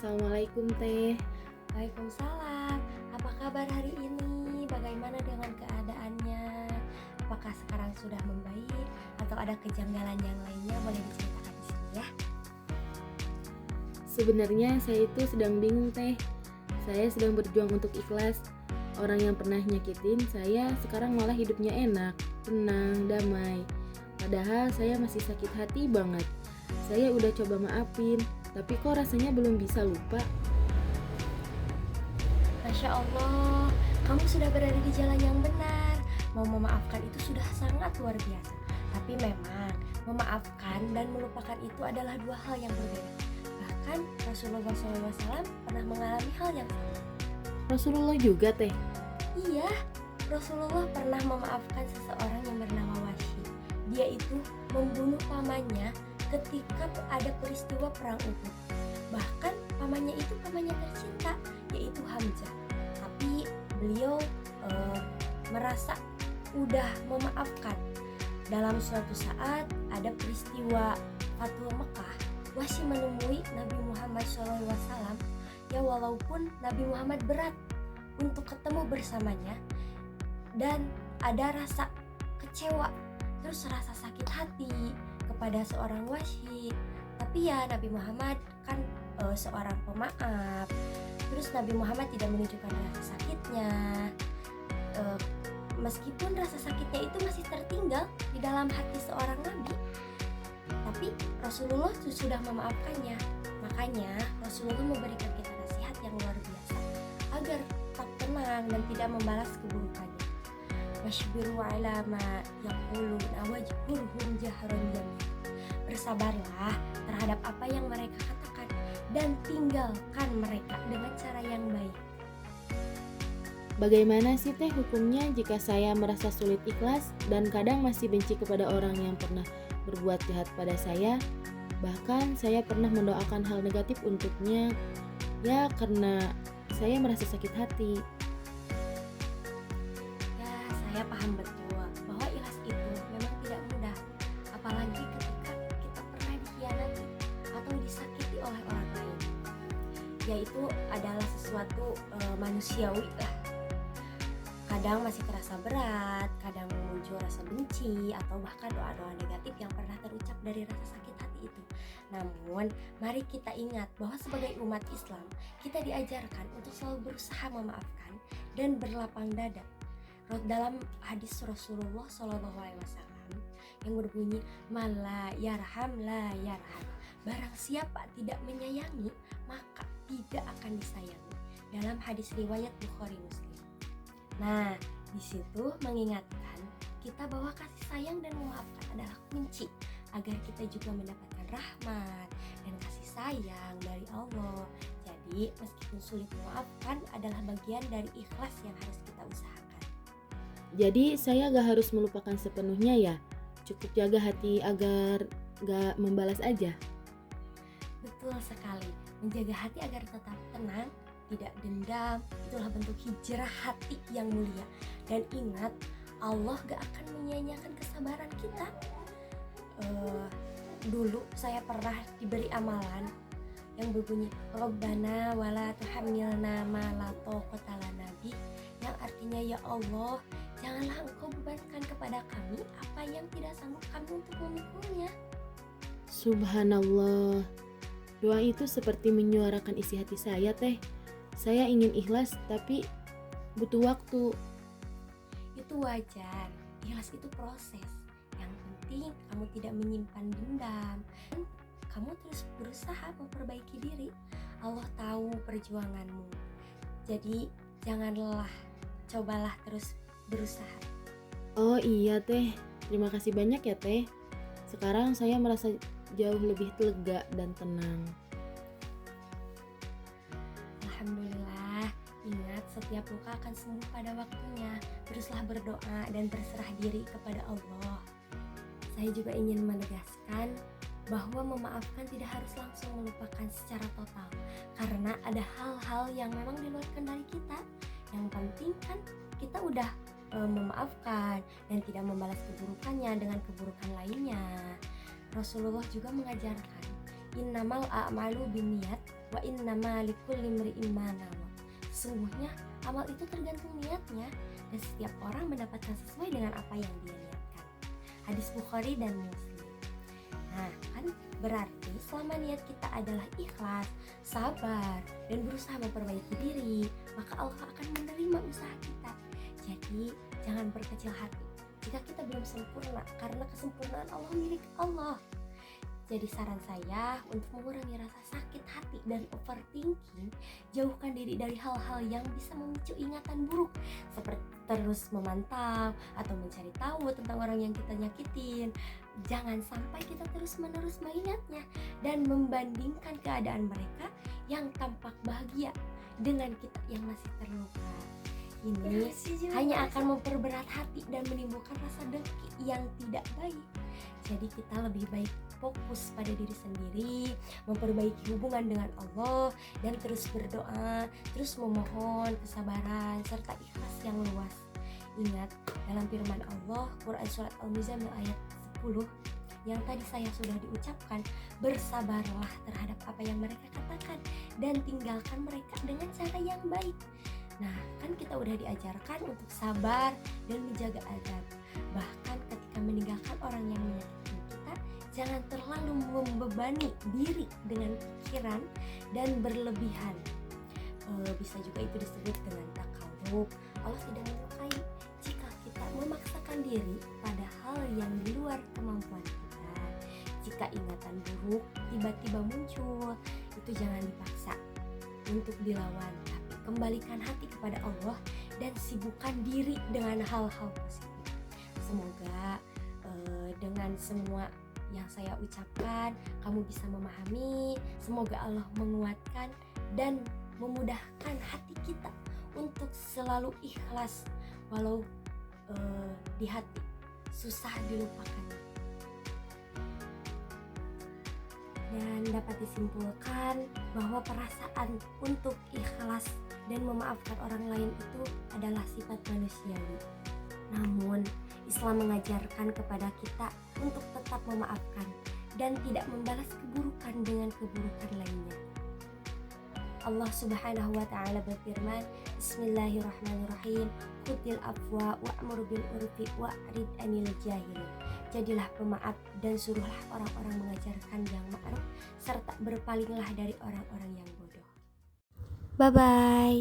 Assalamualaikum Teh. Waalaikumsalam. Apa kabar hari ini? Bagaimana dengan keadaannya? Apakah sekarang sudah membaik atau ada kejanggalan yang lainnya? Boleh diceritakan di sini ya. Sebenarnya saya itu sedang bingung Teh. Saya sedang berjuang untuk ikhlas. Orang yang pernah nyakitin saya sekarang malah hidupnya enak, tenang, damai. Padahal saya masih sakit hati banget. Saya udah coba maafin, tapi kok rasanya belum bisa lupa. Masya Allah, kamu sudah berada di jalan yang benar. Mau memaafkan itu sudah sangat luar biasa. Tapi memang memaafkan dan melupakan itu adalah dua hal yang berbeda. Bahkan Rasulullah SAW pernah mengalami hal yang sama. Rasulullah juga Teh. Iya, Rasulullah pernah memaafkan seseorang yang bernama Wahsy. Dia itu membunuh pamannya ketika ada peristiwa perang Uhud. Bahkan pamannya itu pamannya tercinta, yaitu Hamzah. Tapi beliau merasa udah memaafkan. Dalam suatu saat ada peristiwa Fathul Mekah, Wahsy menemui Nabi Muhammad SAW. Ya walaupun Nabi Muhammad berat untuk ketemu bersamanya dan ada rasa kecewa, terus rasa sakit hati kepada seorang Wahsy. Tapi ya Nabi Muhammad kan seorang pemaaf. Terus Nabi Muhammad tidak menunjukkan rasa sakitnya. Meskipun rasa sakitnya itu masih tertinggal di dalam hati seorang nabi, tapi Rasulullah sudah memaafkannya. Makanya Rasulullah memberikan kita nasihat yang luar biasa agar tetap tenang dan tidak membalas keburukannya. Wasbiru ala ma yaqulun wajhurhum jahran jamil. Bersabarlah terhadap apa yang mereka katakan dan tinggalkan mereka dengan cara yang baik. Bagaimana sih Teh hukumnya jika saya merasa sulit ikhlas dan kadang masih benci kepada orang yang pernah berbuat jahat pada saya? Bahkan saya pernah mendoakan hal negatif untuknya, ya karena saya merasa sakit hati. Ya, saya paham betul bahwa ikhlas itu memang tidak mudah, apalagi ketika kita pernah dikhianati atau disakiti oleh orang lain. Yaitu adalah sesuatu manusiawi lah. Kadang masih terasa berat, kadang muncul rasa benci atau bahkan doa-doa negatif yang pernah terucap dari rasa sakit hati itu. Namun, mari kita ingat bahwa sebagai umat Islam, kita diajarkan untuk selalu berusaha memaafkan dan berlapang dada. Dalam hadis Rasulullah SAW yang berbunyi, "Mala yarham la yarham." Barang siapa tidak menyayangi, maka tidak akan disayangi. Dalam hadis riwayat Bukhari Muslim. Nah, di situ mengingatkan kita bahwa kasih sayang dan memaafkan adalah kunci agar kita juga mendapatkan rahmat dan kasih sayang dari Allah. Jadi, meskipun sulit memaafkan adalah bagian dari ikhlas yang harus kita usahakan. Jadi saya gak harus melupakan sepenuhnya ya? Cukup jaga hati agar gak membalas aja? Betul sekali, menjaga hati agar tetap tenang, tidak dendam, itulah bentuk hijrah hati yang mulia. Dan ingat, Allah gak akan menyia-nyiakan kesabaran kita. Dulu saya pernah diberi amalan yang berbunyi, Rabbana wala tuhammilna ma la taqata lana bih, yang artinya ya Allah, janganlah Engkau bebankan kepada kami apa yang tidak sanggup kami untuk memikulnya. Subhanallah. Doa itu seperti menyuarakan isi hati saya Teh. Saya ingin ikhlas tapi butuh waktu. Itu wajar, ikhlas itu proses. Yang penting kamu tidak menyimpan dendam dan kamu terus berusaha memperbaiki diri. Allah tahu perjuanganmu. Jadi jangan lelah, cobalah terus berusaha. Oh iya Teh, terima kasih banyak ya Teh. Sekarang saya merasa jauh lebih lega dan tenang. Alhamdulillah, ingat setiap luka akan sembuh pada waktunya. Teruslah berdoa dan berserah diri kepada Allah. Saya juga ingin menegaskan bahwa memaafkan tidak harus langsung melupakan secara total, karena ada hal-hal yang memang di luar kendali kita. Yang penting kan kita udah memaafkan dan tidak membalas keburukannya dengan keburukan lainnya. Rasulullah juga mengajarkan innamal a'malu binniyat wa innama likulli imri'in ma nawa. Sesungguhnya amal itu tergantung niatnya dan setiap orang mendapatkan sesuai dengan apa yang dia niatkan. Hadis Bukhari dan Muslim. Nah, kan berarti selama niat kita adalah ikhlas, sabar, dan berusaha memperbaiki diri, maka Allah akan menerima usaha kita. Jadi, jangan berkecil hati jika kita belum sempurna, karena kesempurnaan Allah milik Allah. Jadi saran saya untuk mengurangi rasa sakit hati dan overthinking, jauhkan diri dari hal-hal yang bisa memicu ingatan buruk seperti terus memantau atau mencari tahu tentang orang yang kita nyakitin. Jangan sampai kita terus-menerus mengingatnya dan membandingkan keadaan mereka yang tampak bahagia dengan kita yang masih terluka. Ini hanya akan memperberat hati dan menimbulkan rasa dengki yang tidak baik. Jadi kita lebih baik fokus pada diri sendiri, memperbaiki hubungan dengan Allah, dan terus berdoa, terus memohon kesabaran serta ikhlas yang luas. Ingat, dalam firman Allah, Quran Surat Al-Muzammil ayat 10 yang tadi saya sudah diucapkan, bersabarlah terhadap apa yang mereka katakan dan tinggalkan mereka dengan cara yang baik. Nah, kan kita udah diajarkan untuk sabar dan menjaga adab. Bahkan ketika meninggalkan orang yang menyakiti kita, jangan terlalu membebani diri dengan pikiran dan berlebihan. Bisa juga itu disebut dengan takallub. Allah tidak menyukai jika kita memaksakan diri pada hal yang di luar kemampuan kita. Jika ingatan buruk tiba-tiba muncul, itu jangan dipaksa untuk dilawan, tapi kembalikan hati kepada Allah dan sibukkan diri dengan hal-hal positif. Semoga dengan semua yang saya ucapkan kamu bisa memahami. Semoga Allah menguatkan dan memudahkan hati kita untuk selalu ikhlas walau di hati susah dilupakan. Dan dapat disimpulkan bahwa perasaan untuk ikhlas dan memaafkan orang lain itu adalah sifat manusiawi. Namun, Islam mengajarkan kepada kita untuk tetap memaafkan dan tidak membalas keburukan dengan keburukan lainnya. Allah Subhanahu wa taala berfirman, Bismillahirrahmanirrahim, Khudil afwa wa'mur bil urfi wa'rid 'anil jahilin. Jadilah pemaaf dan suruhlah orang-orang mengajarkan yang ma'ruf serta berpalinglah dari orang-orang yang bodoh. Bye bye.